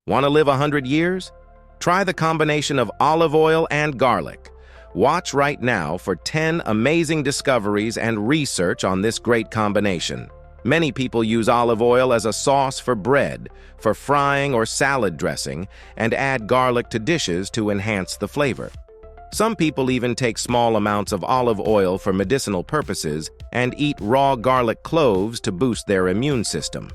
Want to live 100 years? Try the combination of olive oil and garlic. Watch right now for 10 amazing discoveries and research on this great combination. Many people use olive oil as a sauce for bread, for frying or salad dressing, and add garlic to dishes to enhance the flavor. Some people even take small amounts of olive oil for medicinal purposes and eat raw garlic cloves to boost their immune system.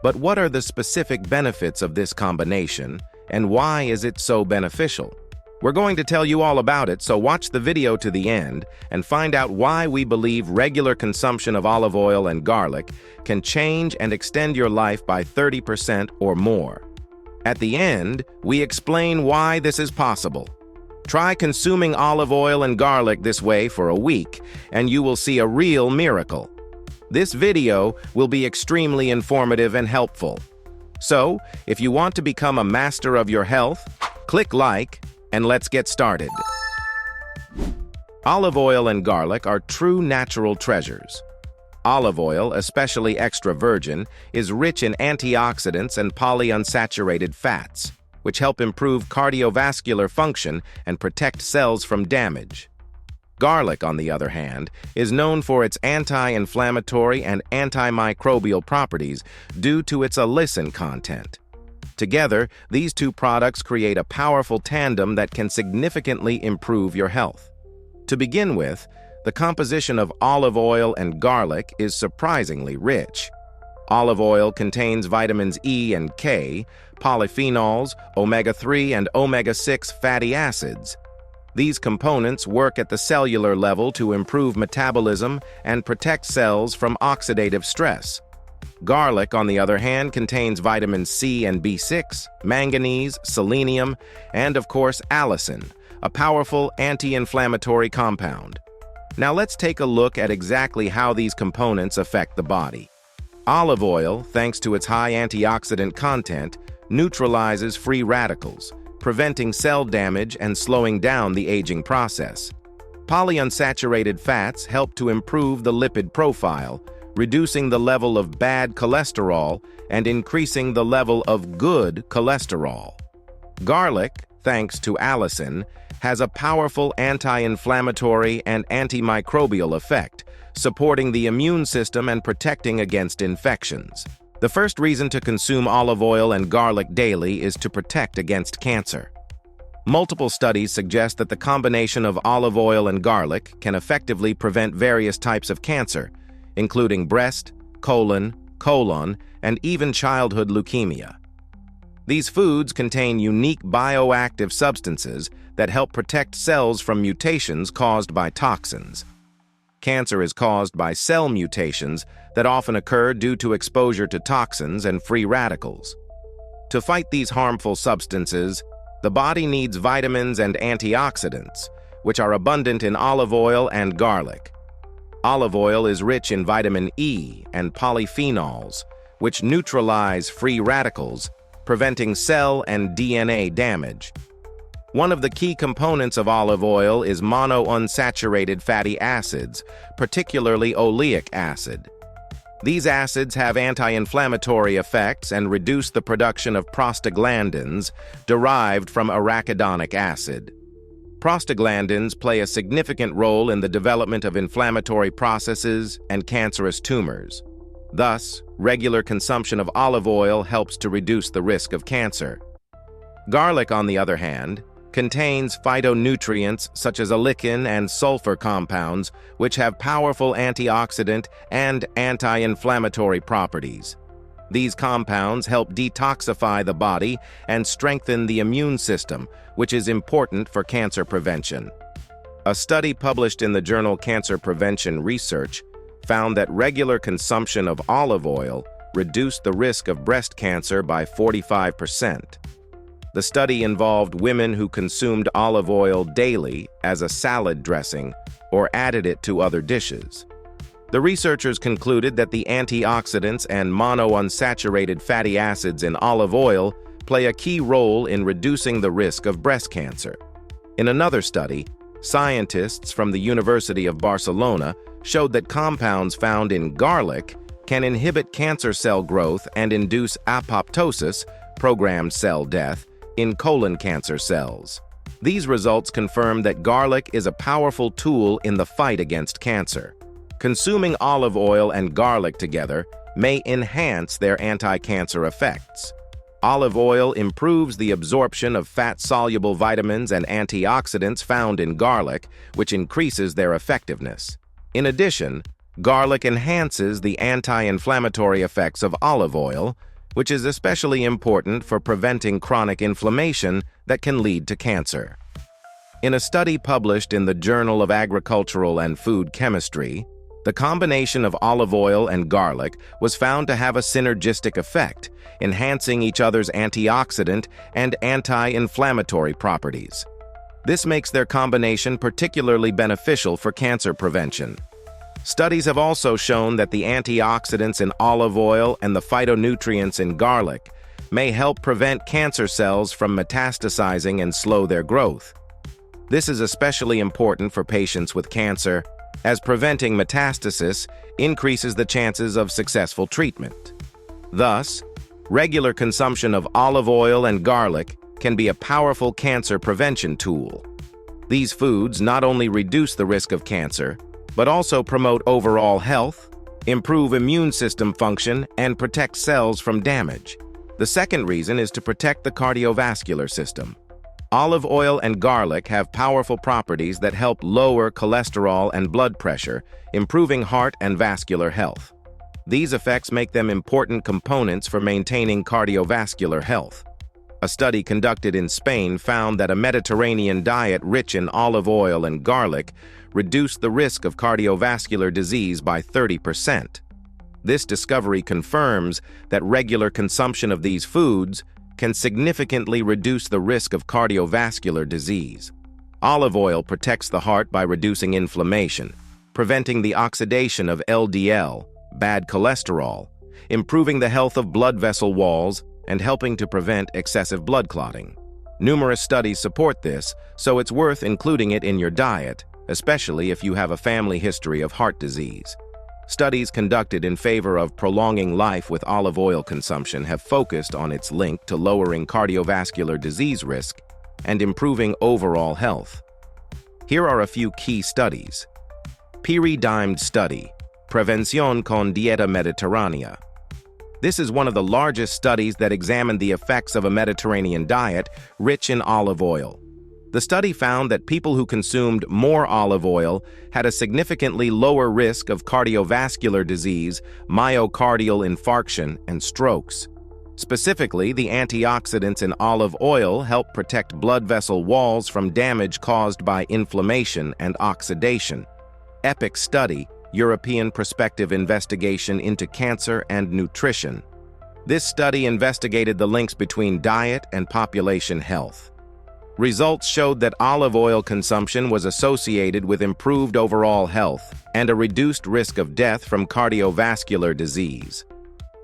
But what are the specific benefits of this combination, and why is it so beneficial? We're going to tell you all about it, so watch the video to the end and find out why we believe regular consumption of olive oil and garlic can change and extend your life by 30% or more. At the end, we explain why this is possible. Try consuming olive oil and garlic this way for a week, and you will see a real miracle. This video will be extremely informative and helpful. So, if you want to become a master of your health, click like, and let's get started. Olive oil and garlic are true natural treasures. Olive oil, especially extra virgin, is rich in antioxidants and polyunsaturated fats, which help improve cardiovascular function and protect cells from damage. Garlic, on the other hand, is known for its anti-inflammatory and antimicrobial properties due to its allicin content. Together, these two products create a powerful tandem that can significantly improve your health. To begin with, the composition of olive oil and garlic is surprisingly rich. Olive oil contains vitamins E and K, polyphenols, omega-3 and omega-6 fatty acids. These components work at the cellular level to improve metabolism and protect cells from oxidative stress. Garlic, on the other hand, contains vitamins C and B6, manganese, selenium, and of course allicin, a powerful anti-inflammatory compound. Now let's take a look at exactly how these components affect the body. Olive oil, thanks to its high antioxidant content, neutralizes free radicals, preventing cell damage and slowing down the aging process. Polyunsaturated fats help to improve the lipid profile, reducing the level of bad cholesterol and increasing the level of good cholesterol. Garlic, thanks to allicin, has a powerful anti-inflammatory and antimicrobial effect, supporting the immune system and protecting against infections. The first reason to consume olive oil and garlic daily is to protect against cancer. Multiple studies suggest that the combination of olive oil and garlic can effectively prevent various types of cancer, including breast, colon, and even childhood leukemia. These foods contain unique bioactive substances that help protect cells from mutations caused by toxins. Cancer is caused by cell mutations that often occur due to exposure to toxins and free radicals. To fight these harmful substances, the body needs vitamins and antioxidants, which are abundant in olive oil and garlic. Olive oil is rich in vitamin E and polyphenols, which neutralize free radicals, preventing cell and DNA damage. One of the key components of olive oil is monounsaturated fatty acids, particularly oleic acid. These acids have anti-inflammatory effects and reduce the production of prostaglandins derived from arachidonic acid. Prostaglandins play a significant role in the development of inflammatory processes and cancerous tumors. Thus, regular consumption of olive oil helps to reduce the risk of cancer. Garlic, on the other hand, contains phytonutrients such as oleic and sulfur compounds, which have powerful antioxidant and anti-inflammatory properties. These compounds help detoxify the body and strengthen the immune system, which is important for cancer prevention. A study published in the journal Cancer Prevention Research found that regular consumption of olive oil reduced the risk of breast cancer by 45%. The study involved women who consumed olive oil daily as a salad dressing or added it to other dishes. The researchers concluded that the antioxidants and monounsaturated fatty acids in olive oil play a key role in reducing the risk of breast cancer. In another study, scientists from the University of Barcelona showed that compounds found in garlic can inhibit cancer cell growth and induce apoptosis, programmed cell death in colon cancer cells. These results confirm that garlic is a powerful tool in the fight against cancer. Consuming olive oil and garlic together may enhance their anti-cancer effects. Olive oil improves the absorption of fat-soluble vitamins and antioxidants found in garlic, which increases their effectiveness. In addition, garlic enhances the anti-inflammatory effects of olive oil, which is especially important for preventing chronic inflammation that can lead to cancer. In a study published in the Journal of Agricultural and Food Chemistry, the combination of olive oil and garlic was found to have a synergistic effect, enhancing each other's antioxidant and anti-inflammatory properties. This makes their combination particularly beneficial for cancer prevention. Studies have also shown that the antioxidants in olive oil and the phytonutrients in garlic may help prevent cancer cells from metastasizing and slow their growth. This is especially important for patients with cancer, as preventing metastasis increases the chances of successful treatment. Thus, regular consumption of olive oil and garlic can be a powerful cancer prevention tool. These foods not only reduce the risk of cancer, but also promote overall health, improve immune system function, and protect cells from damage. The second reason is to protect the cardiovascular system. Olive oil and garlic have powerful properties that help lower cholesterol and blood pressure, improving heart and vascular health. These effects make them important components for maintaining cardiovascular health. A study conducted in Spain found that a Mediterranean diet rich in olive oil and garlic reduced the risk of cardiovascular disease by 30%. This discovery confirms that regular consumption of these foods can significantly reduce the risk of cardiovascular disease. Olive oil protects the heart by reducing inflammation, preventing the oxidation of LDL, bad cholesterol, improving the health of blood vessel walls, and helping to prevent excessive blood clotting. Numerous studies support this, so it's worth including it in your diet, especially if you have a family history of heart disease. Studies conducted in favor of prolonging life with olive oil consumption have focused on its link to lowering cardiovascular disease risk and improving overall health. Here are a few key studies. Pyridimed Study, Prevención con Dieta Mediterránea. This is one of the largest studies that examined the effects of a Mediterranean diet rich in olive oil. The study found that people who consumed more olive oil had a significantly lower risk of cardiovascular disease, myocardial infarction, and strokes. Specifically, the antioxidants in olive oil help protect blood vessel walls from damage caused by inflammation and oxidation. EPIC Study, European Prospective Investigation into Cancer and Nutrition. This study investigated the links between diet and population health. Results showed that olive oil consumption was associated with improved overall health and a reduced risk of death from cardiovascular disease.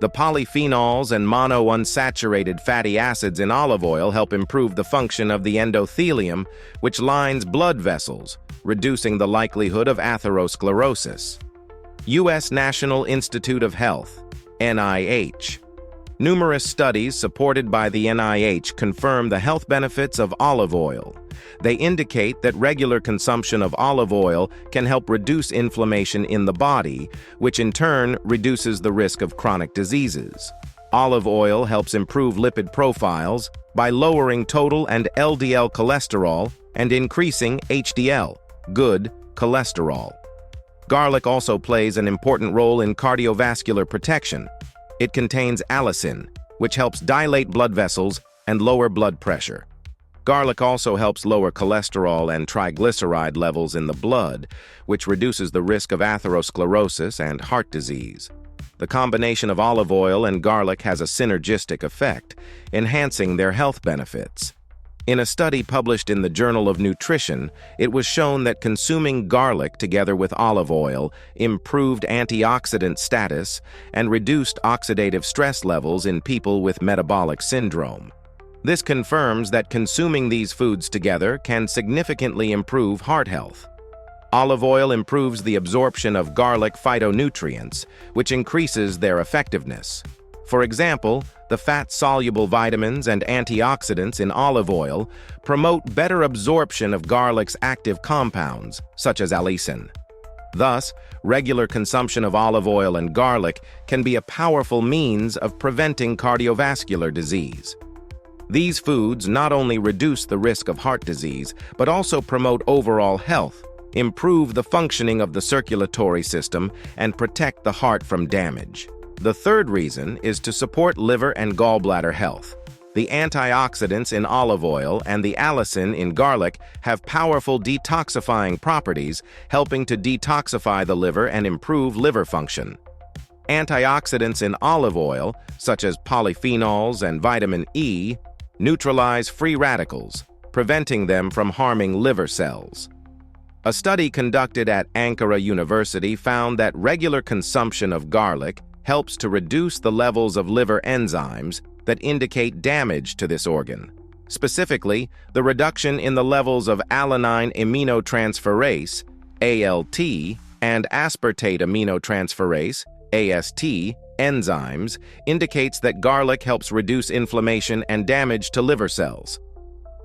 The polyphenols and monounsaturated fatty acids in olive oil help improve the function of the endothelium, which lines blood vessels, reducing the likelihood of atherosclerosis. U.S. National Institute of Health, NIH. Numerous studies supported by the NIH confirm the health benefits of olive oil. They indicate that regular consumption of olive oil can help reduce inflammation in the body, which in turn reduces the risk of chronic diseases. Olive oil helps improve lipid profiles by lowering total and LDL cholesterol and increasing HDL, good cholesterol. Garlic also plays an important role in cardiovascular protection. It contains allicin, which helps dilate blood vessels and lower blood pressure. Garlic also helps lower cholesterol and triglyceride levels in the blood, which reduces the risk of atherosclerosis and heart disease. The combination of olive oil and garlic has a synergistic effect, enhancing their health benefits. In a study published in the Journal of Nutrition, it was shown that consuming garlic together with olive oil improved antioxidant status and reduced oxidative stress levels in people with metabolic syndrome. This confirms that consuming these foods together can significantly improve heart health. Olive oil improves the absorption of garlic phytonutrients, which increases their effectiveness. For example, the fat-soluble vitamins and antioxidants in olive oil promote better absorption of garlic's active compounds, such as allicin. Thus, regular consumption of olive oil and garlic can be a powerful means of preventing cardiovascular disease. These foods not only reduce the risk of heart disease, but also promote overall health, improve the functioning of the circulatory system, and protect the heart from damage. The third reason is to support liver and gallbladder health. The antioxidants in olive oil and the allicin in garlic have powerful detoxifying properties, helping to detoxify the liver and improve liver function. Antioxidants in olive oil, such as polyphenols and vitamin E, neutralize free radicals, preventing them from harming liver cells. A study conducted at Ankara University found that regular consumption of garlic helps to reduce the levels of liver enzymes that indicate damage to this organ. Specifically, the reduction in the levels of alanine aminotransferase, ALT, and aspartate aminotransferase, AST, enzymes indicates that garlic helps reduce inflammation and damage to liver cells.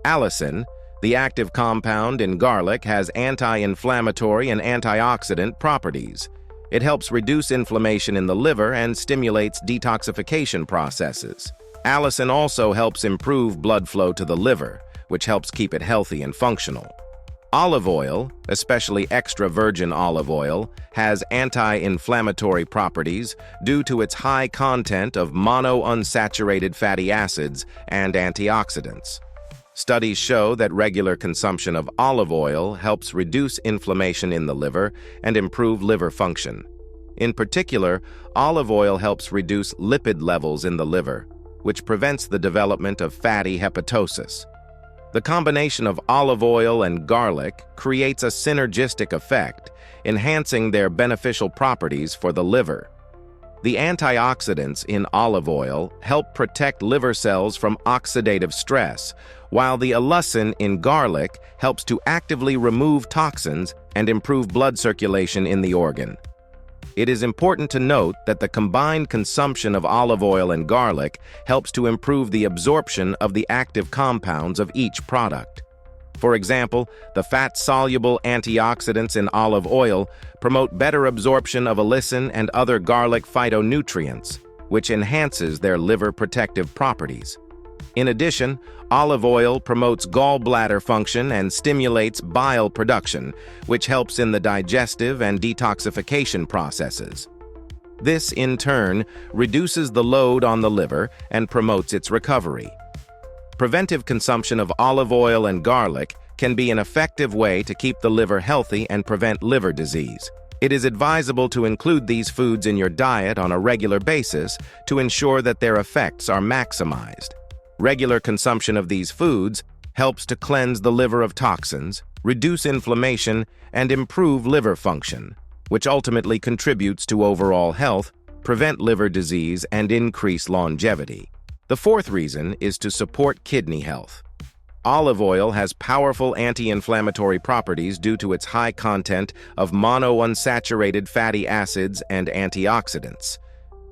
Allicin, the active compound in garlic, has anti-inflammatory and antioxidant properties. It helps reduce inflammation in the liver and stimulates detoxification processes. Allicin also helps improve blood flow to the liver, which helps keep it healthy and functional. Olive oil, especially extra virgin olive oil, has anti-inflammatory properties due to its high content of monounsaturated fatty acids and antioxidants. Studies show that regular consumption of olive oil helps reduce inflammation in the liver and improve liver function. In particular, olive oil helps reduce lipid levels in the liver, which prevents the development of fatty hepatosis. The combination of olive oil and garlic creates a synergistic effect, enhancing their beneficial properties for the liver. The antioxidants in olive oil help protect liver cells from oxidative stress, while the allicin in garlic helps to actively remove toxins and improve blood circulation in the organ. It is important to note that the combined consumption of olive oil and garlic helps to improve the absorption of the active compounds of each product. For example, the fat-soluble antioxidants in olive oil promote better absorption of allicin and other garlic phytonutrients, which enhances their liver protective properties. In addition, olive oil promotes gallbladder function and stimulates bile production, which helps in the digestive and detoxification processes. This, in turn, reduces the load on the liver and promotes its recovery. Preventive consumption of olive oil and garlic can be an effective way to keep the liver healthy and prevent liver disease. It is advisable to include these foods in your diet on a regular basis to ensure that their effects are maximized. Regular consumption of these foods helps to cleanse the liver of toxins, reduce inflammation, and improve liver function, which ultimately contributes to overall health, prevent liver disease, and increase longevity. The fourth reason is to support kidney health. Olive oil has powerful anti-inflammatory properties due to its high content of monounsaturated fatty acids and antioxidants.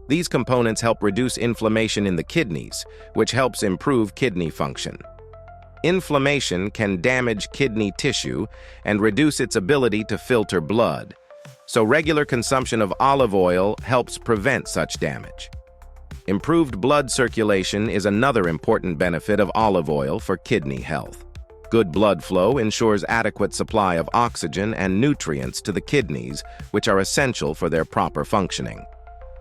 These components help reduce inflammation in the kidneys, which helps improve kidney function. Inflammation can damage kidney tissue and reduce its ability to filter blood, so regular consumption of olive oil helps prevent such damage. Improved blood circulation is another important benefit of olive oil for kidney health. Good blood flow ensures adequate supply of oxygen and nutrients to the kidneys, which are essential for their proper functioning.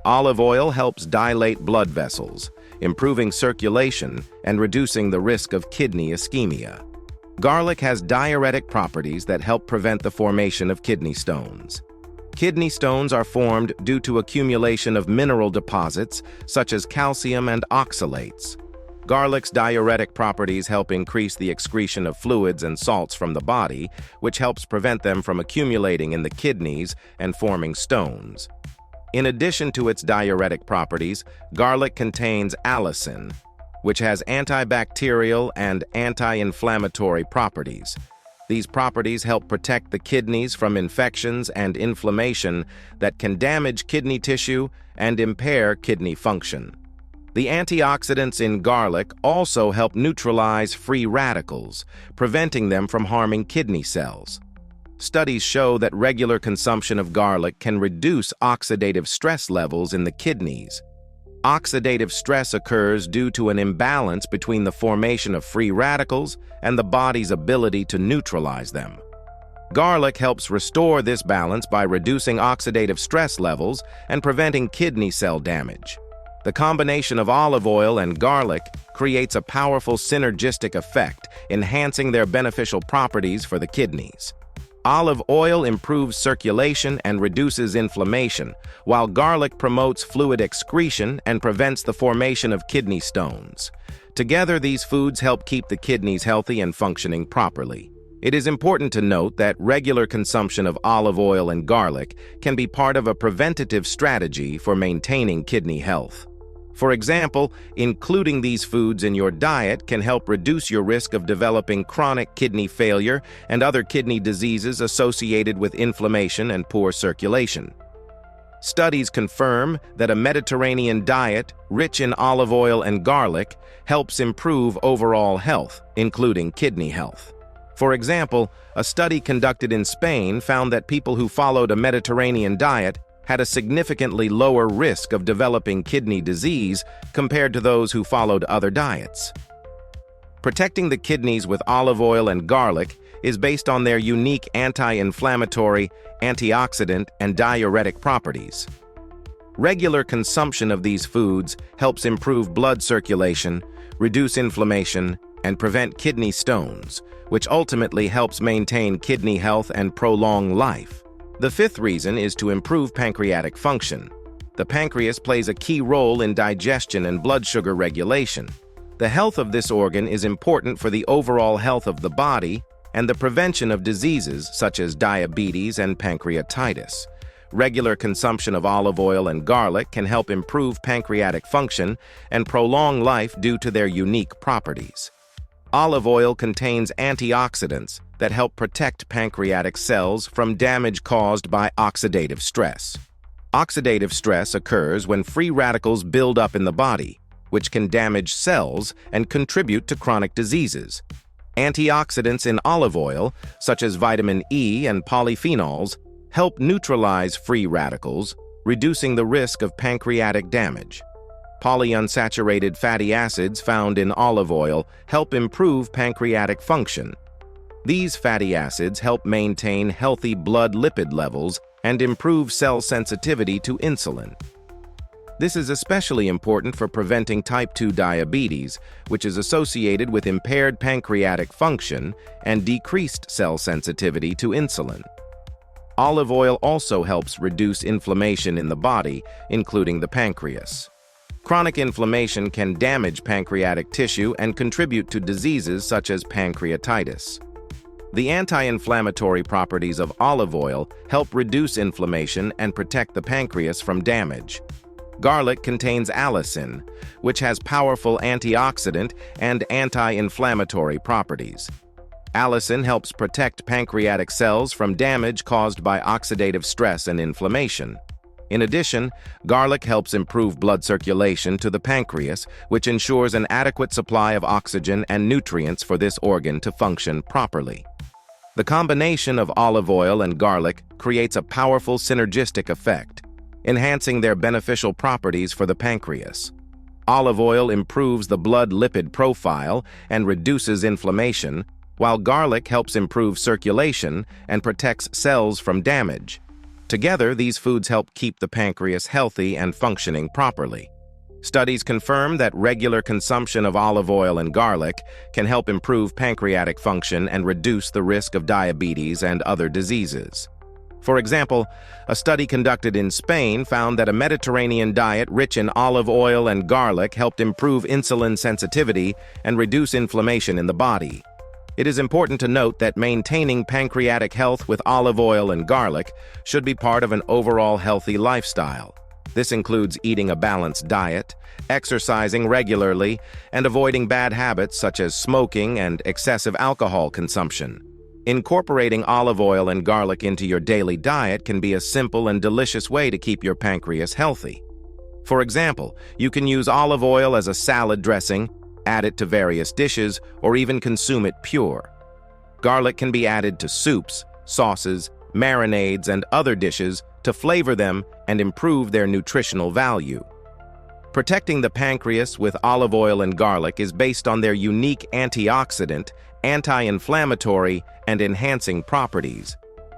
Olive oil helps dilate blood vessels, improving circulation and reducing the risk of kidney ischemia. Garlic has diuretic properties that help prevent the formation of kidney stones. Kidney stones are formed due to accumulation of mineral deposits such as calcium and oxalates. Garlic's diuretic properties help increase the excretion of fluids and salts from the body, which helps prevent them from accumulating in the kidneys and forming stones. In addition to its diuretic properties, garlic contains allicin, which has antibacterial and anti-inflammatory properties. These properties help protect the kidneys from infections and inflammation that can damage kidney tissue and impair kidney function. The antioxidants in garlic also help neutralize free radicals, preventing them from harming kidney cells. Studies show that regular consumption of garlic can reduce oxidative stress levels in the kidneys. Oxidative stress occurs due to an imbalance between the formation of free radicals and the body's ability to neutralize them. Garlic helps restore this balance by reducing oxidative stress levels and preventing kidney cell damage. The combination of olive oil and garlic creates a powerful synergistic effect, enhancing their beneficial properties for the kidneys. Olive oil improves circulation and reduces inflammation, while garlic promotes fluid excretion and prevents the formation of kidney stones. Together, these foods help keep the kidneys healthy and functioning properly. It is important to note that regular consumption of olive oil and garlic can be part of a preventative strategy for maintaining kidney health. For example, including these foods in your diet can help reduce your risk of developing chronic kidney failure and other kidney diseases associated with inflammation and poor circulation. Studies confirm that a Mediterranean diet rich in olive oil and garlic helps improve overall health, including kidney health. For example, a study conducted in Spain found that people who followed a Mediterranean diet had a significantly lower risk of developing kidney disease compared to those who followed other diets. Protecting the kidneys with olive oil and garlic is based on their unique anti-inflammatory, antioxidant, and diuretic properties. Regular consumption of these foods helps improve blood circulation, reduce inflammation, and prevent kidney stones, which ultimately helps maintain kidney health and prolong life. The fifth reason is to improve pancreatic function. The pancreas plays a key role in digestion and blood sugar regulation. The health of this organ is important for the overall health of the body and the prevention of diseases such as diabetes and pancreatitis. Regular consumption of olive oil and garlic can help improve pancreatic function and prolong life due to their unique properties. Olive oil contains antioxidants that help protect pancreatic cells from damage caused by oxidative stress. Oxidative stress occurs when free radicals build up in the body, which can damage cells and contribute to chronic diseases. Antioxidants in olive oil, such as vitamin E and polyphenols, help neutralize free radicals, reducing the risk of pancreatic damage. Polyunsaturated fatty acids found in olive oil help improve pancreatic function. These fatty acids help maintain healthy blood lipid levels and improve cell sensitivity to insulin. This is especially important for preventing type 2 diabetes, which is associated with impaired pancreatic function and decreased cell sensitivity to insulin. Olive oil also helps reduce inflammation in the body, including the pancreas. Chronic inflammation can damage pancreatic tissue and contribute to diseases such as pancreatitis. The anti-inflammatory properties of olive oil help reduce inflammation and protect the pancreas from damage. Garlic contains allicin, which has powerful antioxidant and anti-inflammatory properties. Allicin helps protect pancreatic cells from damage caused by oxidative stress and inflammation. In addition, garlic helps improve blood circulation to the pancreas, which ensures an adequate supply of oxygen and nutrients for this organ to function properly. The combination of olive oil and garlic creates a powerful synergistic effect, enhancing their beneficial properties for the pancreas. Olive oil improves the blood lipid profile and reduces inflammation, while garlic helps improve circulation and protects cells from damage. Together, these foods help keep the pancreas healthy and functioning properly. Studies confirm that regular consumption of olive oil and garlic can help improve pancreatic function and reduce the risk of diabetes and other diseases. For example, a study conducted in Spain found that a Mediterranean diet rich in olive oil and garlic helped improve insulin sensitivity and reduce inflammation in the body. It is important to note that maintaining pancreatic health with olive oil and garlic should be part of an overall healthy lifestyle. This includes eating a balanced diet, exercising regularly, and avoiding bad habits such as smoking and excessive alcohol consumption. Incorporating olive oil and garlic into your daily diet can be a simple and delicious way to keep your pancreas healthy. For example, you can use olive oil as a salad dressing, add it to various dishes, or even consume it pure. Garlic can be added to soups, sauces, marinades, and other dishes to flavor them and improve their nutritional value. Protecting the pancreas with olive oil and garlic is based on their unique antioxidant, anti-inflammatory, and enhancing properties.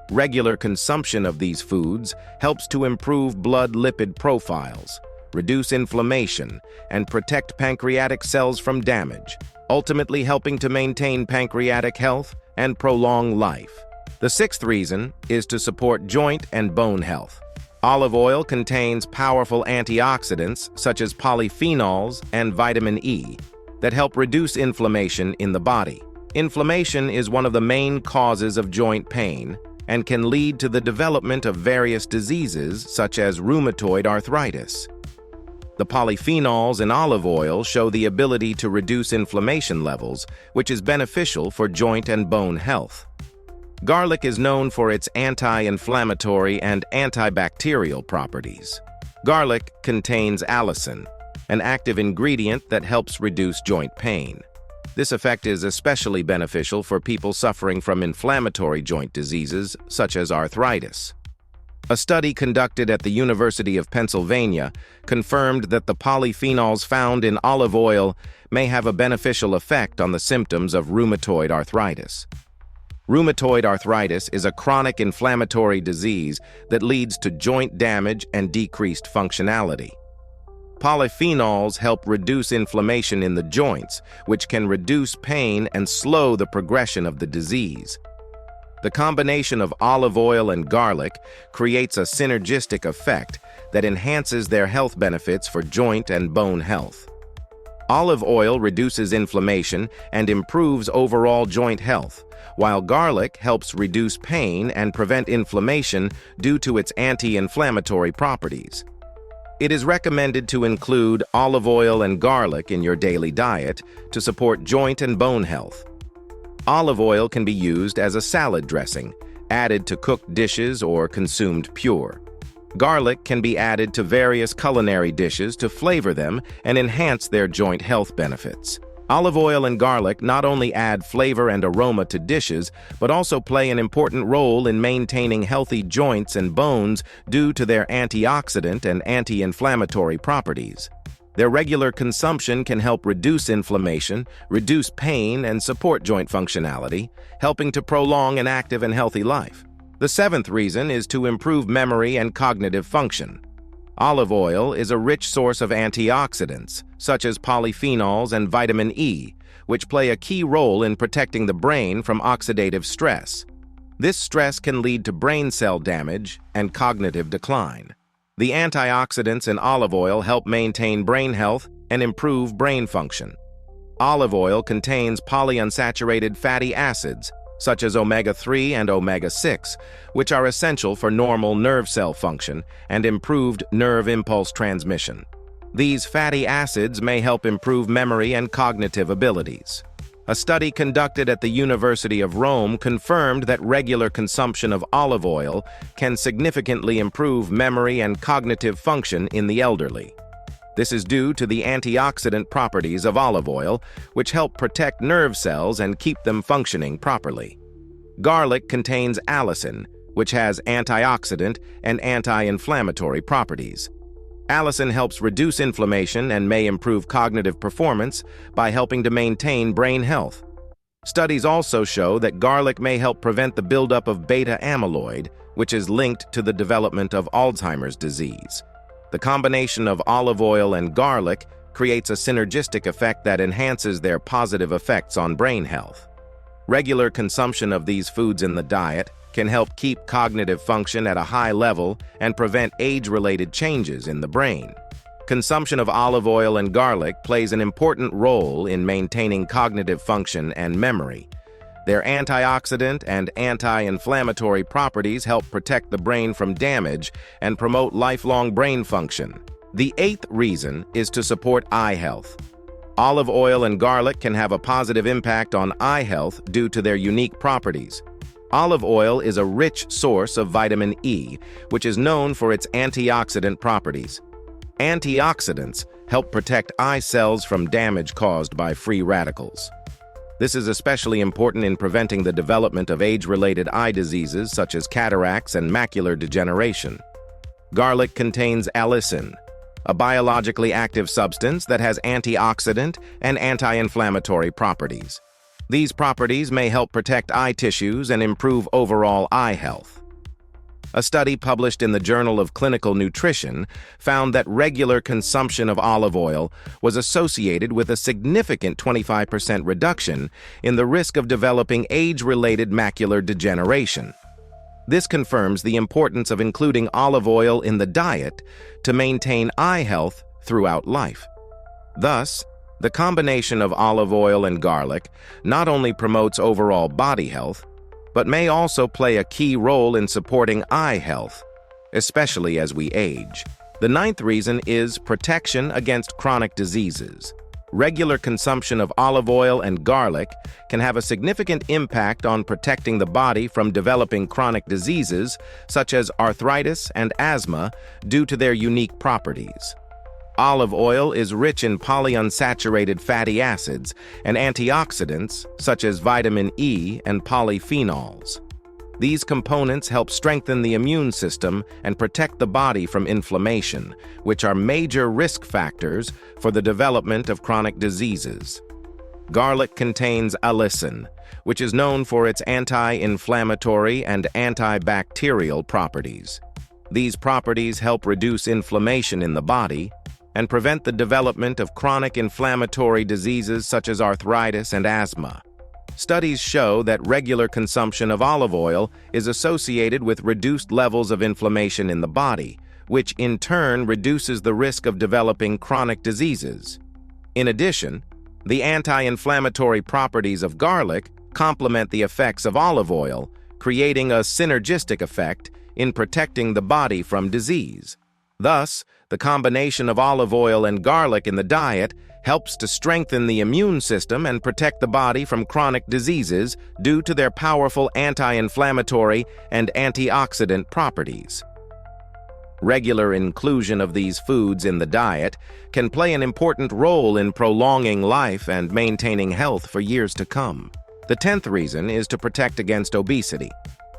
Regular consumption of these foods helps to improve blood lipid profiles, reduce inflammation, and protect pancreatic cells from damage, ultimately helping to maintain pancreatic health and prolong life. The sixth reason is to support joint and bone health. Olive oil contains powerful antioxidants such as polyphenols and vitamin E that help reduce inflammation in the body. Inflammation is one of the main causes of joint pain and can lead to the development of various diseases such as rheumatoid arthritis. The polyphenols in olive oil show the ability to reduce inflammation levels, which is beneficial for joint and bone health. Garlic is known for its anti-inflammatory and antibacterial properties. Garlic contains allicin, an active ingredient that helps reduce joint pain. This effect is especially beneficial for people suffering from inflammatory joint diseases such as arthritis. A study conducted at the University of Pennsylvania confirmed that the polyphenols found in olive oil may have a beneficial effect on the symptoms of rheumatoid arthritis. Rheumatoid arthritis is a chronic inflammatory disease that leads to joint damage and decreased functionality. Polyphenols help reduce inflammation in the joints, which can reduce pain and slow the progression of the disease. The combination of olive oil and garlic creates a synergistic effect that enhances their health benefits for joint and bone health. Olive oil reduces inflammation and improves overall joint health, while garlic helps reduce pain and prevent inflammation due to its anti-inflammatory properties. It is recommended to include olive oil and garlic in your daily diet to support joint and bone health. Olive oil can be used as a salad dressing, added to cooked dishes or consumed pure. Garlic can be added to various culinary dishes to flavor them and enhance their joint health benefits. Olive oil and garlic not only add flavor and aroma to dishes, but also play an important role in maintaining healthy joints and bones due to their antioxidant and anti-inflammatory properties. Their regular consumption can help reduce inflammation, reduce pain, and support joint functionality, helping to prolong an active and healthy life. The seventh reason is to improve memory and cognitive function. Olive oil is a rich source of antioxidants, such as polyphenols and vitamin E, which play a key role in protecting the brain from oxidative stress. This stress can lead to brain cell damage and cognitive decline. The antioxidants in olive oil help maintain brain health and improve brain function. Olive oil contains polyunsaturated fatty acids, such as omega-3 and omega-6, which are essential for normal nerve cell function and improved nerve impulse transmission. These fatty acids may help improve memory and cognitive abilities. A study conducted at the University of Rome confirmed that regular consumption of olive oil can significantly improve memory and cognitive function in the elderly. This is due to the antioxidant properties of olive oil, which help protect nerve cells and keep them functioning properly. Garlic contains allicin, which has antioxidant and anti-inflammatory properties. Allicin helps reduce inflammation and may improve cognitive performance by helping to maintain brain health. Studies also show that garlic may help prevent the buildup of beta amyloid, which is linked to the development of Alzheimer's disease. The combination of olive oil and garlic creates a synergistic effect that enhances their positive effects on brain health. Regular consumption of these foods in the diet can help keep cognitive function at a high level and prevent age-related changes in the brain. Consumption of olive oil and garlic plays an important role in maintaining cognitive function and memory. Their antioxidant and anti-inflammatory properties help protect the brain from damage and promote lifelong brain function. The eighth reason is to support eye health. Olive oil and garlic can have a positive impact on eye health due to their unique properties. Olive oil is a rich source of vitamin E, which is known for its antioxidant properties. Antioxidants help protect eye cells from damage caused by free radicals. This is especially important in preventing the development of age-related eye diseases such as cataracts and macular degeneration. Garlic contains allicin, a biologically active substance that has antioxidant and anti-inflammatory properties. These properties may help protect eye tissues and improve overall eye health. A study published in the Journal of Clinical Nutrition found that regular consumption of olive oil was associated with a significant 25% reduction in the risk of developing age-related macular degeneration. This confirms the importance of including olive oil in the diet to maintain eye health throughout life. Thus, the combination of olive oil and garlic not only promotes overall body health, but may also play a key role in supporting eye health, especially as we age. The ninth reason is protection against chronic diseases. Regular consumption of olive oil and garlic can have a significant impact on protecting the body from developing chronic diseases such as arthritis and asthma due to their unique properties. Olive oil is rich in polyunsaturated fatty acids and antioxidants such as vitamin E and polyphenols. These components help strengthen the immune system and protect the body from inflammation, which are major risk factors for the development of chronic diseases. Garlic contains allicin, which is known for its anti-inflammatory and antibacterial properties. These properties help reduce inflammation in the body and prevent the development of chronic inflammatory diseases such as arthritis and asthma. Studies show that regular consumption of olive oil is associated with reduced levels of inflammation in the body, which in turn reduces the risk of developing chronic diseases. In addition, the anti-inflammatory properties of garlic complement the effects of olive oil, creating a synergistic effect in protecting the body from disease. Thus, the combination of olive oil and garlic in the diet helps to strengthen the immune system and protect the body from chronic diseases due to their powerful anti-inflammatory and antioxidant properties. Regular inclusion of these foods in the diet can play an important role in prolonging life and maintaining health for years to come. The 10th reason is to protect against obesity.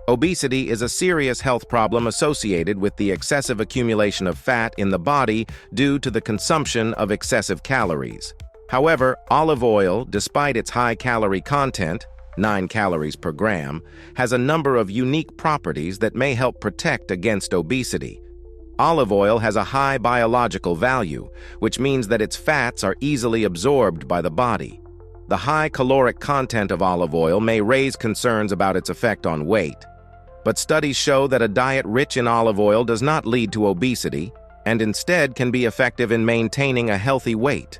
Obesity is a serious health problem associated with the excessive accumulation of fat in the body due to the consumption of excessive calories. However, olive oil, despite its high calorie content, 9 calories per gram, has a number of unique properties that may help protect against obesity. Olive oil has a high biological value, which means that its fats are easily absorbed by the body. The high caloric content of olive oil may raise concerns about its effect on weight. But studies show that a diet rich in olive oil does not lead to obesity and instead can be effective in maintaining a healthy weight.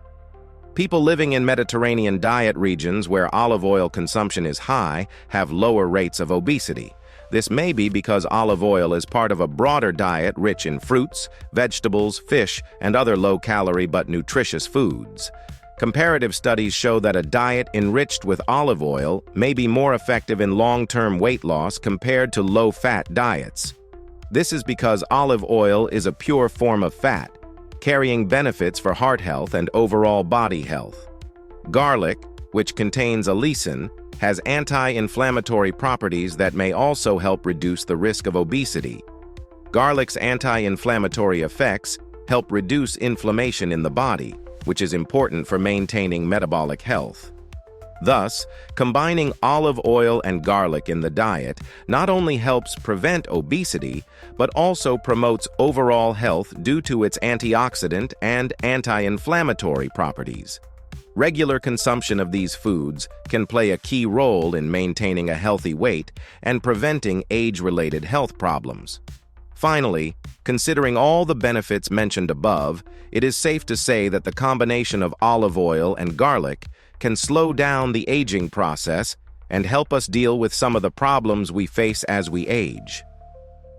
People living in Mediterranean diet regions where olive oil consumption is high have lower rates of obesity. This may be because olive oil is part of a broader diet rich in fruits, vegetables, fish, and other low-calorie but nutritious foods. Comparative studies show that a diet enriched with olive oil may be more effective in long-term weight loss compared to low-fat diets. This is because olive oil is a pure form of fat, carrying benefits for heart health and overall body health. Garlic, which contains allicin, has anti-inflammatory properties that may also help reduce the risk of obesity. Garlic's anti-inflammatory effects help reduce inflammation in the body, which is important for maintaining metabolic health. Thus, combining olive oil and garlic in the diet not only helps prevent obesity, but also promotes overall health due to its antioxidant and anti-inflammatory properties. Regular consumption of these foods can play a key role in maintaining a healthy weight and preventing age-related health problems. Finally, considering all the benefits mentioned above, it is safe to say that the combination of olive oil and garlic can slow down the aging process and help us deal with some of the problems we face as we age.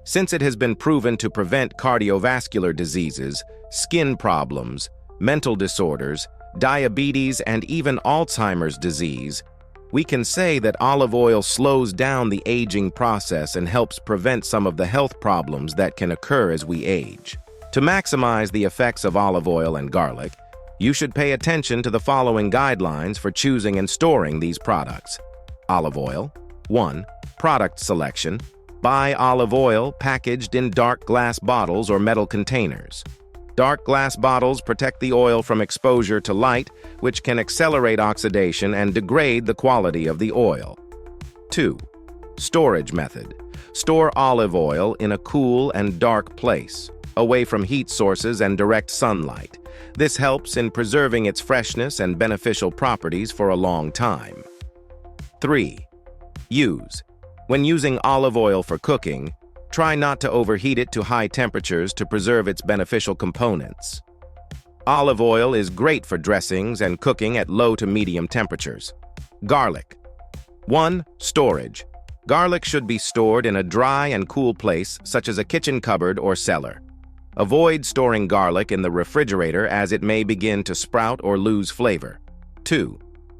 Since it has been proven to prevent cardiovascular diseases, skin problems, mental disorders, diabetes, and even Alzheimer's disease, we can say that olive oil slows down the aging process and helps prevent some of the health problems that can occur as we age. To maximize the effects of olive oil and garlic, you should pay attention to the following guidelines for choosing and storing these products. Olive oil. 1. Product selection. Buy olive oil packaged in dark glass bottles or metal containers. Dark glass bottles protect the oil from exposure to light, which can accelerate oxidation and degrade the quality of the oil. 2. Storage method. Store olive oil in a cool and dark place, away from heat sources and direct sunlight. This helps in preserving its freshness and beneficial properties for a long time. 3. Use. When using olive oil for cooking, try not to overheat it to high temperatures to preserve its beneficial components. Olive oil is great for dressings and cooking at low to medium temperatures. Garlic. 1. Storage. Garlic should be stored in a dry and cool place, such as a kitchen cupboard or cellar. Avoid storing garlic in the refrigerator as it may begin to sprout or lose flavor. 2.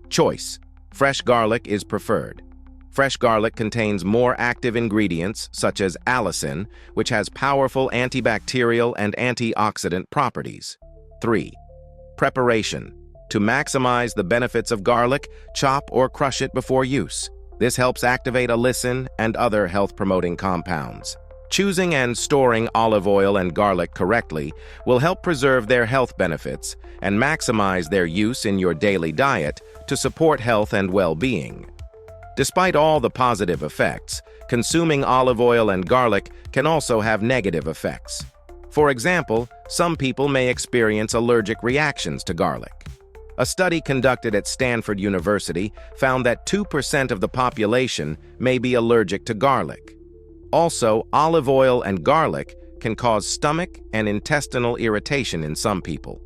Choice. Fresh garlic is preferred. Fresh garlic contains more active ingredients, such as allicin, which has powerful antibacterial and antioxidant properties. 3. Preparation. To maximize the benefits of garlic, chop or crush it before use. This helps activate allicin and other health-promoting compounds. Choosing and storing olive oil and garlic correctly will help preserve their health benefits and maximize their use in your daily diet to support health and well-being. Despite all the positive effects, consuming olive oil and garlic can also have negative effects. For example, some people may experience allergic reactions to garlic. A study conducted at Stanford University found that 2% of the population may be allergic to garlic. Also, olive oil and garlic can cause stomach and intestinal irritation in some people.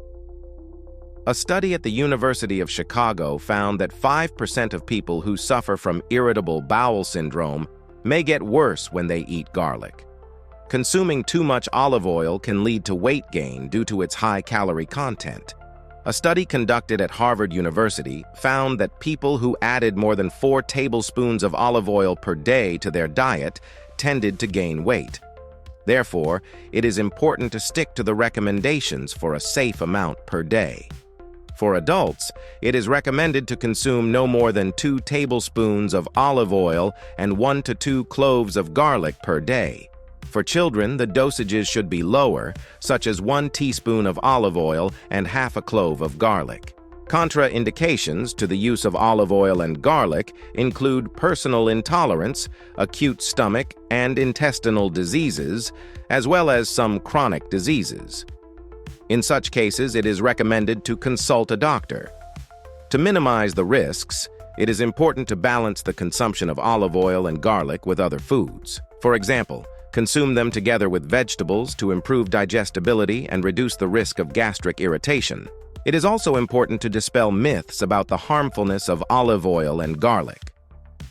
A study at the University of Chicago found that 5% of people who suffer from irritable bowel syndrome may get worse when they eat garlic. Consuming too much olive oil can lead to weight gain due to its high calorie content. A study conducted at Harvard University found that people who added more than 4 tablespoons of olive oil per day to their diet tended to gain weight. Therefore, it is important to stick to the recommendations for a safe amount per day. For adults, it is recommended to consume no more than 2 tablespoons of olive oil and 1 to 2 cloves of garlic per day. For children, the dosages should be lower, such as 1 teaspoon of olive oil and half a clove of garlic. Contraindications to the use of olive oil and garlic include personal intolerance, acute stomach and intestinal diseases, as well as some chronic diseases. In such cases, it is recommended to consult a doctor. To minimize the risks, it is important to balance the consumption of olive oil and garlic with other foods. For example, consume them together with vegetables to improve digestibility and reduce the risk of gastric irritation. It is also important to dispel myths about the harmfulness of olive oil and garlic.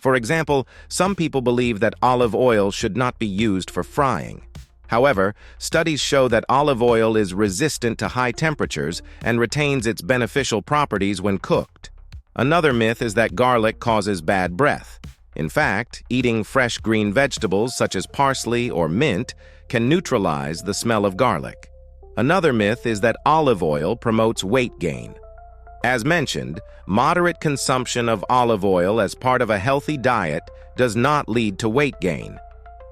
For example, some people believe that olive oil should not be used for frying. However, studies show that olive oil is resistant to high temperatures and retains its beneficial properties when cooked. Another myth is that garlic causes bad breath. In fact, eating fresh green vegetables such as parsley or mint can neutralize the smell of garlic. Another myth is that olive oil promotes weight gain. As mentioned, moderate consumption of olive oil as part of a healthy diet does not lead to weight gain.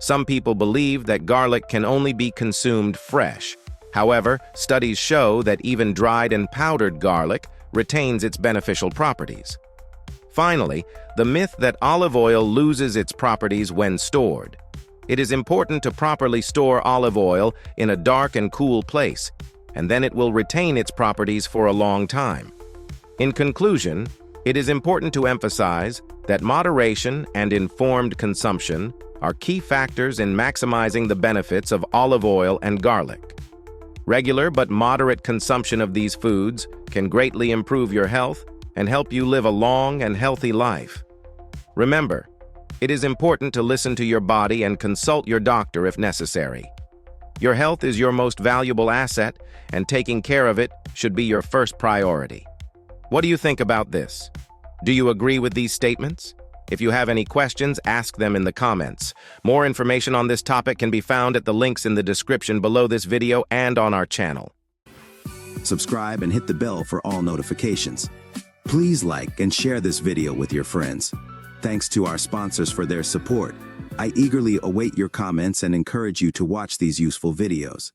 Some people believe that garlic can only be consumed fresh. However, studies show that even dried and powdered garlic retains its beneficial properties. Finally, the myth that olive oil loses its properties when stored. It is important to properly store olive oil in a dark and cool place, and then it will retain its properties for a long time. In conclusion, it is important to emphasize that moderation and informed consumption are key factors in maximizing the benefits of olive oil and garlic. Regular but moderate consumption of these foods can greatly improve your health and help you live a long and healthy life. Remember, it is important to listen to your body and consult your doctor if necessary. Your health is your most valuable asset, and taking care of it should be your first priority. What do you think about this? Do you agree with these statements? If you have any questions, ask them in the comments. More information on this topic can be found at the links in the description below this video and on our channel. Subscribe and hit the bell for all notifications. Please like and share this video with your friends. Thanks to our sponsors for their support. I eagerly await your comments and encourage you to watch these useful videos.